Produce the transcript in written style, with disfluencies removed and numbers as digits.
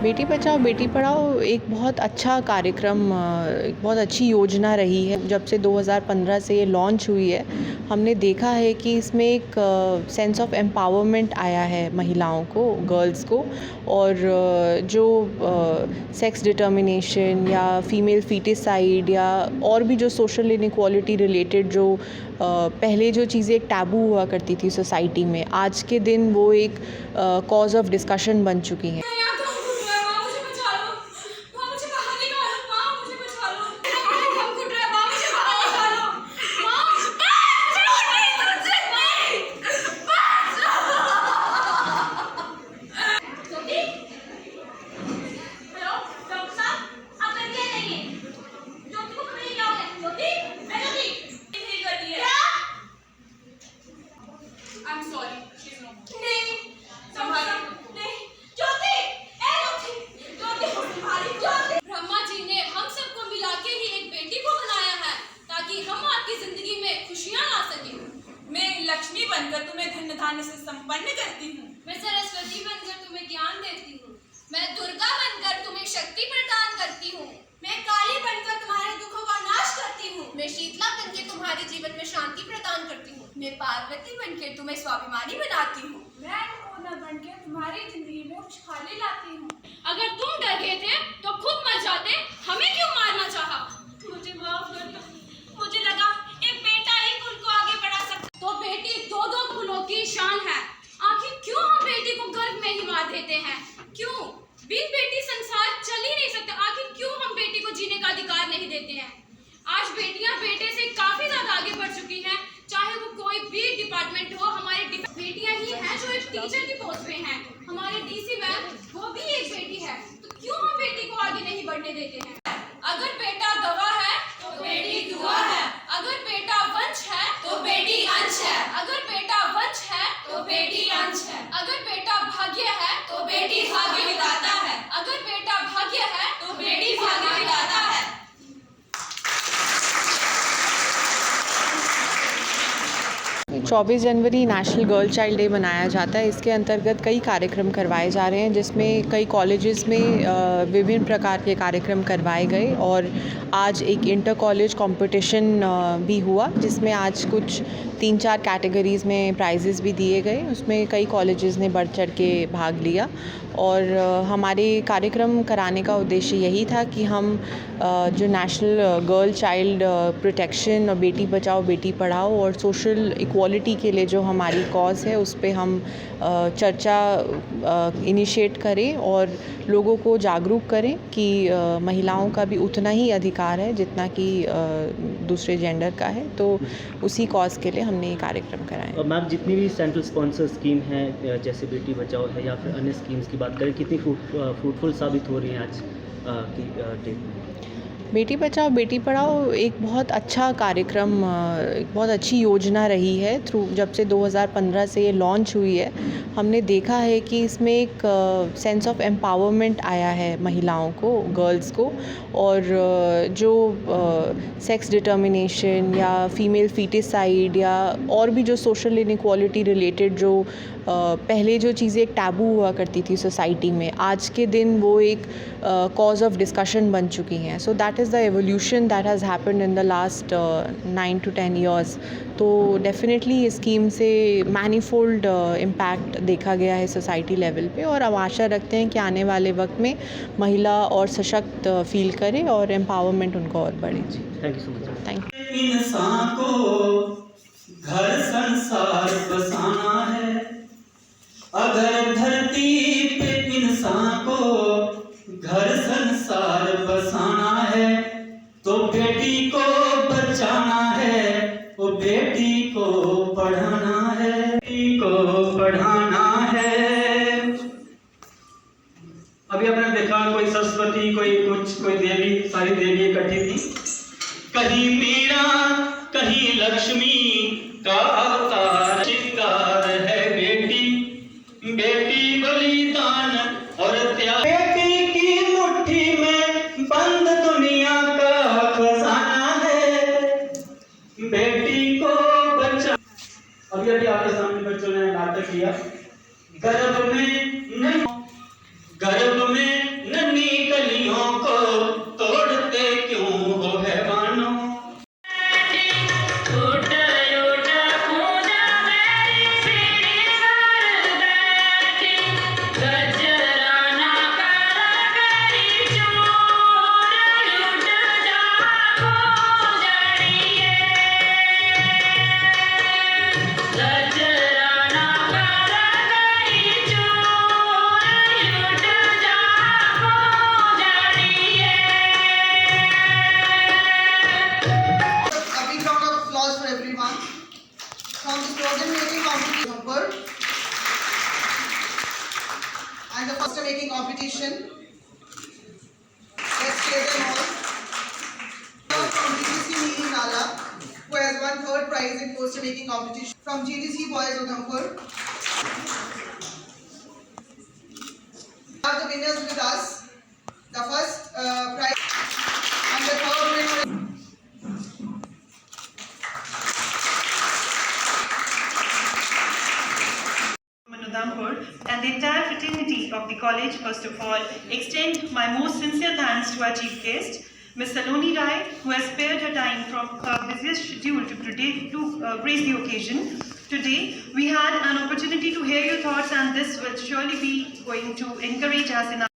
बेटी बचाओ बेटी पढ़ाओ एक बहुत अच्छा कार्यक्रम, एक बहुत अच्छी योजना रही है। जब से 2015 से ये लॉन्च हुई है, हमने देखा है कि इसमें एक सेंस ऑफ एम्पावरमेंट आया है महिलाओं को, गर्ल्स को। और जो सेक्स डिटर्मिनेशन या फीमेल फीटिसाइड या और भी जो सोशल इनइक्वालिटी रिलेटेड जो पहले जो चीज़ें एक टैबू हुआ करती थी सोसाइटी में, आज के दिन वो एक कॉज ऑफ डिस्कशन बन चुकी हैं। लक्ष्मी बनकर तुम्हें धन धान्य से संपन्न करती हूँ। मैं सरस्वती बनकर तुम्हें ज्ञान देती हूँ। मैं दुर्गा बनकर तुम्हें शक्ति प्रदान करती हूँ। मैं काली बनकर तुम्हारे दुखों का नाश करती हूँ। मैं शीतला बनकर तुम्हारे जीवन में शांति प्रदान करती हूँ। मैं पार्वती बनकर तुम्हें स्वाभिमानी बनाती हूँ। मैं अन्नपूर्णा बनकर तुम्हारी जिंदगी में खुशहाली लाती हूँ। अगर तुम डर गए थे तो खुद मर जाते, हमें क्यों मारना चाहा? मुझे माफ कर दो, मुझे लगा एक बेटा ही कुल को आगे बढ़ा सकता। तो बेटी दो दो कुलों की शान है। आखिर क्यों हम बेटी को गर्भ में ही मार देते हैं? क्यों? बिन बेटी संसार चल ही नहीं सकता। आखिर क्यों हम बेटी को जीने का अधिकार नहीं देते हैं? आज बेटियां बेटे से काफी ज्यादा आगे बढ़ चुकी हैं। चाहे वो कोई भी डिपार्टमेंट हो, हमारी बेटियां ही हैं जो एक टीचर की पोस्ट पे हैं। हमारे डीसी मैम वो भी एक बेटी है। तो क्यों हम बेटी को आगे नहीं बढ़ने देते हैं? अगर बेटा गवाह है तो बेटी दुआ है। अगर बेटा वंश है तो बेटी अंश है। अगर बेटा वंश है तो बेटी अंश है। अगर बेटा भाग्य है तो बेटी भाग्य विधाता है। अगर बेटा भाग्य है तो बेटी भाग्य विधाता है। 24 जनवरी नेशनल गर्ल चाइल्ड डे मनाया जाता है। इसके अंतर्गत कई कार्यक्रम करवाए जा रहे हैं, जिसमें कई कॉलेजेस में विभिन्न प्रकार के कार्यक्रम करवाए गए। और आज एक इंटर कॉलेज कंपटीशन भी हुआ, जिसमें आज कुछ 3-4 कैटेगरीज़ में प्राइजेस भी दिए गए। उसमें कई कॉलेजेस ने बढ़ चढ़ के भाग लिया। और हमारे कार्यक्रम कराने का उद्देश्य यही था कि हम जो नेशनल गर्ल चाइल्ड प्रोटेक्शन और बेटी बचाओ बेटी पढ़ाओ और सोशल इक्वालिटी के लिए जो हमारी कॉज़ है, उस पे हम चर्चा इनिशिएट करें और लोगों को जागरूक करें कि महिलाओं का भी उतना ही अधिकार है जितना कि दूसरे जेंडर का है। तो उसी कॉज़ के लिए हमने ये कार्यक्रम कराए। मैम, जितनी भी सेंट्रल स्पॉन्सर स्कीम है, जैसे बेटी बचाओ है या फिर अन्य स्कीम्स की बात करें, कितनी फ्रूटफुल साबित हो रही हैं आज की डेट में? बेटी बचाओ बेटी पढ़ाओ एक बहुत अच्छा कार्यक्रम, एक बहुत अच्छी योजना रही है। जब से 2015 से ये लॉन्च हुई है, हमने देखा है कि इसमें एक सेंस ऑफ एम्पावरमेंट आया है महिलाओं को, गर्ल्स को। और जो सेक्स डिटर्मिनेशन या फीमेल फीटिसाइड या और भी जो सोशल इनइक्वालिटी रिलेटेड जो पहले जो चीज़ें एक टैबू हुआ करती थी सोसाइटी में, आज के दिन वो एक कॉज ऑफ डिस्कशन बन चुकी हैं। So that is the evolution that has happened in the last 9 to 10 years। तो डेफिनेटली इस स्कीम से मैनीफोल्ड इम्पैक्ट देखा गया है सोसाइटी लेवल पे। और हम आशा रखते हैं कि आने वाले वक्त में महिला और सशक्त फील करे और एम्पावरमेंट उनको और बढ़े। Thank you so much. Thank you. इंसान को घर संसार बसाना है। अगर धरती पे इंसान को घर संसार बसाना है, तो बेटी को बचाना है, वो बेटी को पढ़ाना है, बेटी को पढ़ाना है। अभी आपने देखा कोई सरस्वती, कोई कुछ, कोई देवी, सारी देवी इकट्ठी थी। कहीं मीरा, कहीं लक्ष्मी का अवतार श्रृंगार है बेटी। बेटी बलिदान और त्याग, बेटी की मुट्ठी में बंद दुनिया का खजाना है। बेटी को बचा। अभी आपके सामने बच्चों ने नाटक किया। गर्भ में slogan making competition and the poster making competition. Let's play them all. From GDC Neeli Nala, who has won 3rd prize in poster making competition. From GDC Boys Udhampur. We have the winners with us. The first prize and the 3rd winner. Udhampur and the entire fraternity of the college, first of all, extend my most sincere thanks to our chief guest, Ms. Saloni Rai, who has spared her time from her busiest schedule to grace the occasion. Today, we had an opportunity to hear your thoughts, and this will surely be going to encourage us in our